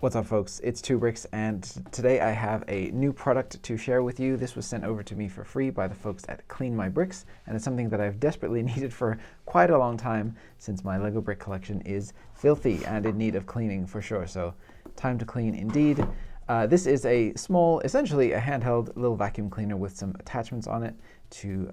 What's up, folks? It's 2bricks, and today I have a new product to share with you. This was sent over to me for free by the folks at CleanMyBricks, and it's something that I've desperately needed for quite a long time since my Lego brick collection is filthy and in need of cleaning for sure. So time to clean indeed. This is a small, essentially a handheld little vacuum cleaner with some attachments on it to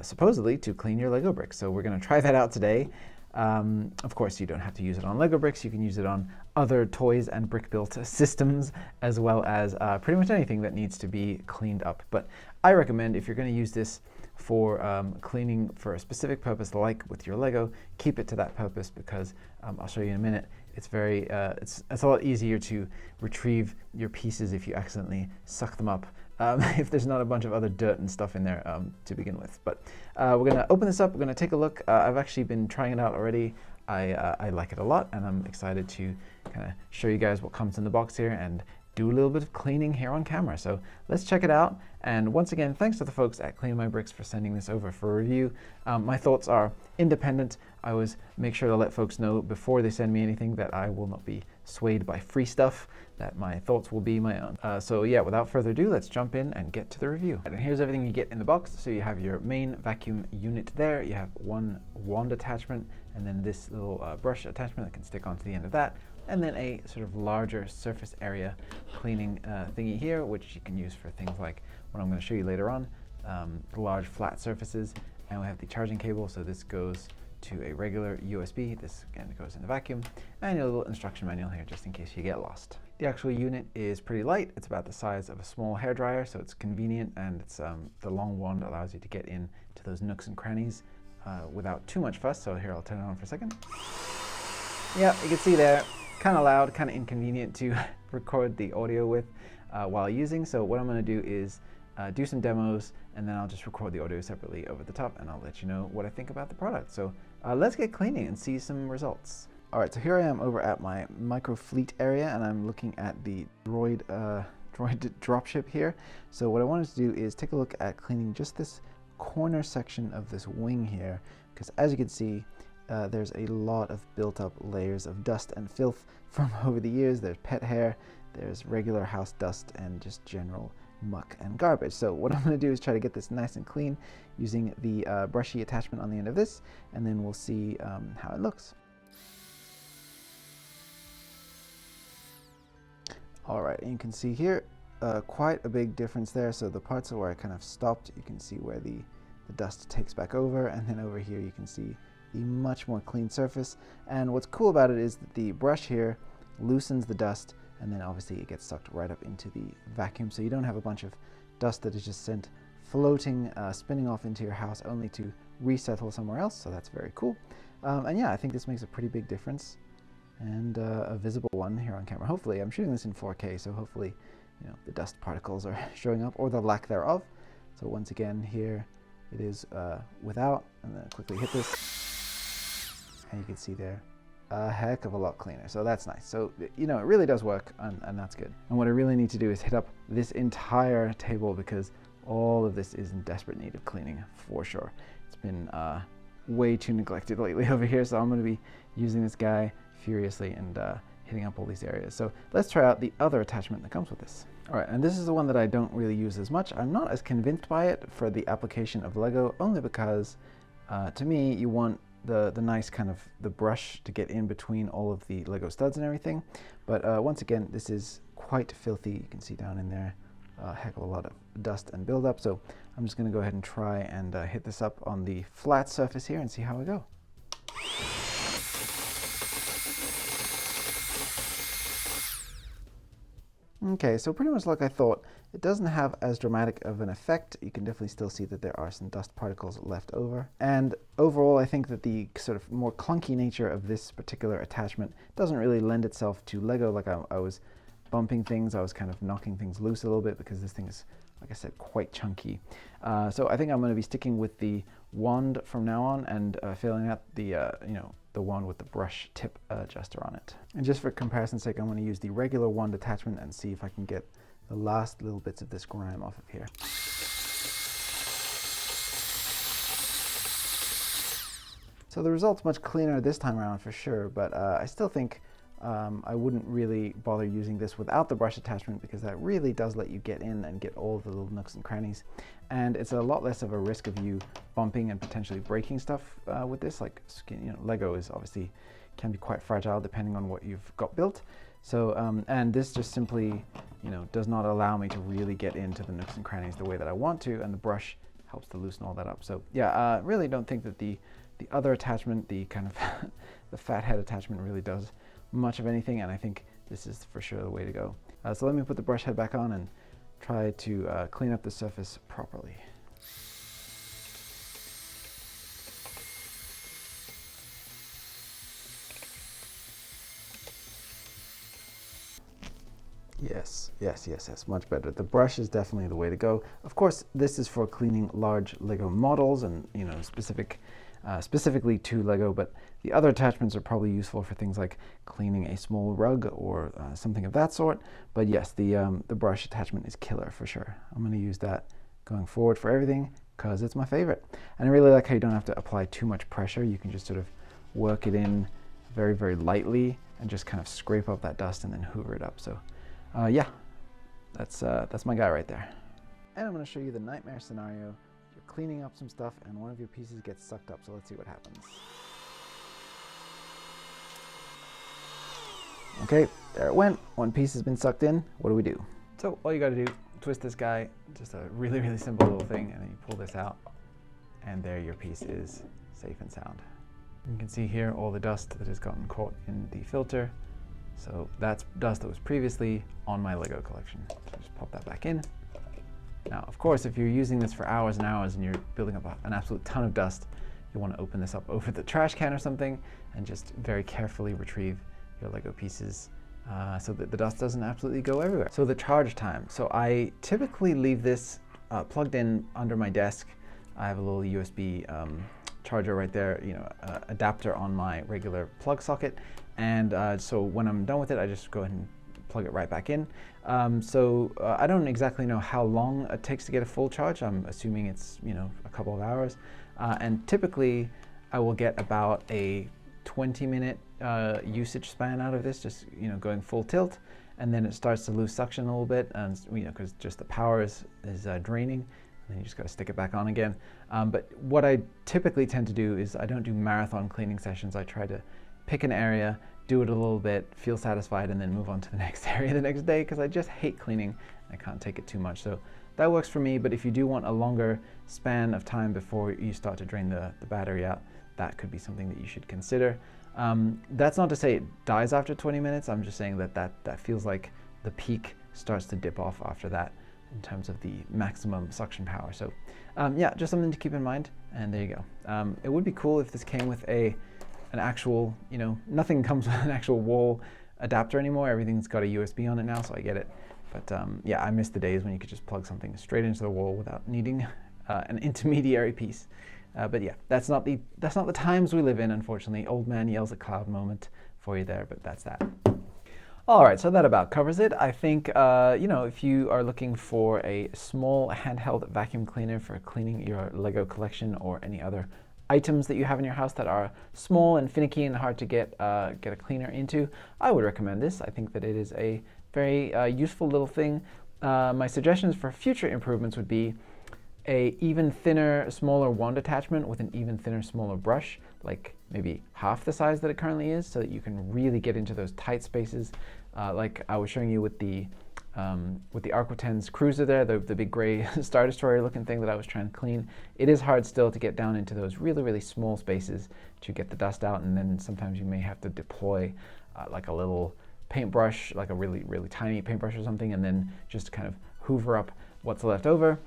supposedly to clean your Lego bricks. So we're going to try that out today. Of course, you don't have to use it on Lego bricks. You can use it on other toys and brick-built systems, as well as pretty much anything that needs to be cleaned up. But I recommend, if you're going to use this for cleaning for a specific purpose, like with your Lego, keep it to that purpose, because I'll show you in a minute. It's very, it's a lot easier to retrieve your pieces if you accidentally suck them up. If there's not a bunch of other dirt and stuff in there to begin with. But we're going to open this up, we're going to take a look. I've actually been trying it out already. I like it a lot, and I'm excited to kind of show you guys what comes in the box here and do a little bit of cleaning here on camera. So let's check it out. And once again, thanks to the folks at CleanMyBricks for sending this over for review. My thoughts are independent. I always make sure to let folks know before they send me anything that I will not be swayed by free stuff, that my thoughts will be my own. So yeah, without further ado, let's jump in and get to the review. And here's everything you get in the box. So you have your main vacuum unit there. You have one wand attachment, and then this little brush attachment that can stick onto the end of that. And then a sort of larger surface area cleaning thingy here, which you can use for things like what I'm going to show you later on, large flat surfaces. And we have the charging cable, so this goes to a regular USB. This again goes in the vacuum, and a little instruction manual here just in case you get lost. The actual unit is pretty light. It's about the size of a small hairdryer, so it's convenient, and it's the long wand allows you to get in to those nooks and crannies without too much fuss. So here, I'll turn it on for a second. Yeah, you can see there, kind of loud, kind of inconvenient to record the audio with while using. So what I'm going to do is do some demos, and then I'll just record the audio separately over the top, and I'll let you know what I think about the product. So let's get cleaning and see some results. All right, so here I am over at my micro fleet area, and I'm looking at the droid dropship here. So what I wanted to do is take a look at cleaning just this corner section of this wing here, because as you can see, there's a lot of built up layers of dust and filth from over the years. There's pet hair, there's regular house dust, and just general muck and garbage. So what I'm going to do is try to get this nice and clean using the brushy attachment on the end of this, and then we'll see how it looks. All right, and you can see here quite a big difference there. So the parts where I kind of stopped, you can see where the dust takes back over, and then over here you can see the much more clean surface. And what's cool about it is that the brush here loosens the dust, and then obviously it gets sucked right up into the vacuum, so you don't have a bunch of dust that is just sent floating, spinning off into your house only to resettle somewhere else. So that's very cool. And yeah, I think this makes a pretty big difference, and a visible one here on camera. Hopefully, I'm shooting this in 4K, so hopefully, you know, the dust particles are showing up, or the lack thereof. So once again, here it is without, and then quickly hit this, and you can see there a heck of a lot cleaner. So that's nice. So, you know, it really does work, and that's good. And what I really need to do is hit up this entire table, because all of this is in desperate need of cleaning for sure. It's been way too neglected lately over here, so I'm going to be using this guy furiously and hitting up all these areas. So let's try out the other attachment that comes with this. All right, and this is the one that I don't really use as much. I'm not as convinced by it for the application of Lego, only because to me, you want the nice kind of the brush to get in between all of the Lego studs and everything. But once again, this is quite filthy. You can see down in there a heck of a lot of dust and buildup. So I'm just going to go ahead and try and hit this up on the flat surface here and see how we go. Okay, so pretty much like I thought, it doesn't have as dramatic of an effect. You can definitely still see that there are some dust particles left over. And overall, I think that the sort of more clunky nature of this particular attachment doesn't really lend itself to Lego. Like I was bumping things, I was kind of knocking things loose a little bit, because this thing is, like I said, quite chunky. So I think I'm going to be sticking with the wand from now on, and filling out the, you know, the wand with the brush tip adjuster on it. And just for comparison's sake, I'm going to use the regular wand attachment and see if I can get the last little bits of this grime off of here. So the result's much cleaner this time around for sure, but I still think I wouldn't really bother using this without the brush attachment, because that really does let you get in and get all the little nooks and crannies. And it's a lot less of a risk of you bumping and potentially breaking stuff with this. Like, Lego is obviously can be quite fragile depending on what you've got built. So, and this just simply, does not allow me to really get into the nooks and crannies the way that I want to, and the brush helps to loosen all that up. So yeah, really don't think that the other attachment, the kind of the fat head attachment, really does much of anything, and I think this is for sure the way to go. So let me put the brush head back on and try to clean up the surface properly. Yes, much better. The brush is definitely the way to go. Of course, this is for cleaning large Lego models and specifically to Lego, but the other attachments are probably useful for things like cleaning a small rug or something of that sort. But yes, the brush attachment is killer for sure. I'm going to use that going forward for everything because it's my favorite. And I really like how you don't have to apply too much pressure. You can just sort of work it in very, very lightly and just kind of scrape up that dust and then hoover it up. So yeah, that's my guy right there. And I'm going to show you the nightmare scenario. You're cleaning up some stuff and one of your pieces gets sucked up. So let's see what happens. Okay, there it went. One piece has been sucked in. What do? So all you got to do, twist this guy, just a really, really simple little thing, and then you pull this out, and there your piece is safe and sound. You can see here all the dust that has gotten caught in the filter. So that's dust that was previously on my Lego collection. So just pop that back in. Now, of course, if you're using this for hours and hours and you're building up an absolute ton of dust, you want to open this up over the trash can or something and just very carefully retrieve your Lego pieces so that the dust doesn't absolutely go everywhere. So the charge time. So I typically leave this plugged in under my desk. I have a little USB charger right there, adapter on my regular plug socket. And so when I'm done with it, I just go ahead and plug it right back in. I don't exactly know how long it takes to get a full charge. I'm assuming it's, a couple of hours. And typically I will get about a 20-minute usage span out of this, just, going full tilt. And then it starts to lose suction a little bit, and because just the power is draining. And then you just got to stick it back on again. But what I typically tend to do is I don't do marathon cleaning sessions. I try to pick an area, do it a little bit, feel satisfied, and then move on to the next area the next day, because I just hate cleaning. I can't take it too much. So that works for me, but if you do want a longer span of time before you start to drain the battery out, that could be something that you should consider. That's not to say it dies after 20 minutes. I'm just saying that feels like the peak starts to dip off after that in terms of the maximum suction power. So yeah, just something to keep in mind, and there you go. It would be cool if this came with an actual, nothing comes with an actual wall adapter anymore. Everything's got a USB on it now, so I get it. But yeah, I miss the days when you could just plug something straight into the wall without needing an intermediary piece. But yeah, that's not the times we live in, unfortunately. Old man yells at cloud moment for you there, but that's that. All right, so that about covers it. I think, if you are looking for a small handheld vacuum cleaner for cleaning your Lego collection or any other items that you have in your house that are small and finicky and hard to get a cleaner into, I would recommend this. I think that it is a very useful little thing. My suggestions for future improvements would be a even thinner, smaller wand attachment with an even thinner, smaller brush, like maybe half the size that it currently is, so that you can really get into those tight spaces. Like I was showing you with the Aqua-10's Cruiser there, the big gray Star Destroyer looking thing that I was trying to clean. It is hard still to get down into those really, really small spaces to get the dust out, and then sometimes you may have to deploy like a little paintbrush, like a really, really tiny paintbrush or something, and then just kind of hoover up what's left over.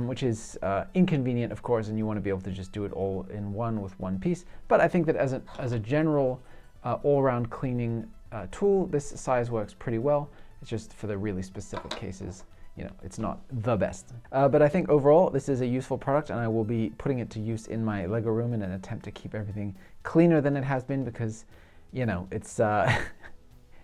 Which is inconvenient, of course, and you want to be able to just do it all in one with one piece. But I think that as a general all-around cleaning tool, this size works pretty well. It's just for the really specific cases, it's not the best. But I think overall, this is a useful product, and I will be putting it to use in my Lego room in an attempt to keep everything cleaner than it has been, because, it's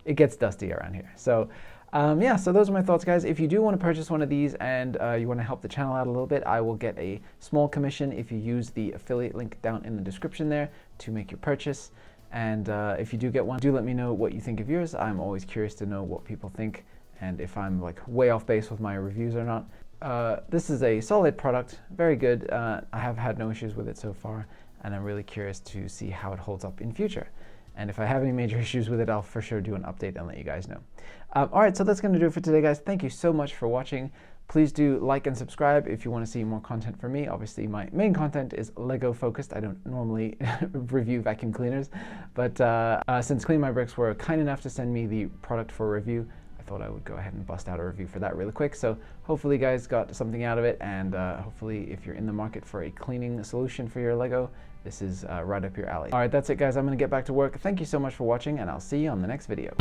it gets dusty around here. So. Yeah, so those are my thoughts, guys. If you do want to purchase one of these and you want to help the channel out a little bit, I will get a small commission if you use the affiliate link down in the description there to make your purchase. And if you do get one, do let me know what you think of yours. I'm always curious to know what people think and if I'm like way off base with my reviews or not. This is a solid product, very good. I have had no issues with it so far, and I'm really curious to see how it holds up in future. And if I have any major issues with it, I'll for sure do an update and let you guys know. All right, so that's going to do it for today, guys. Thank you so much for watching. Please do like and subscribe if you want to see more content from me. Obviously, my main content is Lego focused. I don't normally review vacuum cleaners, but since CleanMyBricks were kind enough to send me the product for review, I thought I would go ahead and bust out a review for that really quick. So hopefully you guys got something out of it, and hopefully if you're in the market for a cleaning solution for your Lego, this is right up your alley. All right, that's it, guys. I'm going to get back to work. Thank you so much for watching, and I'll see you on the next video.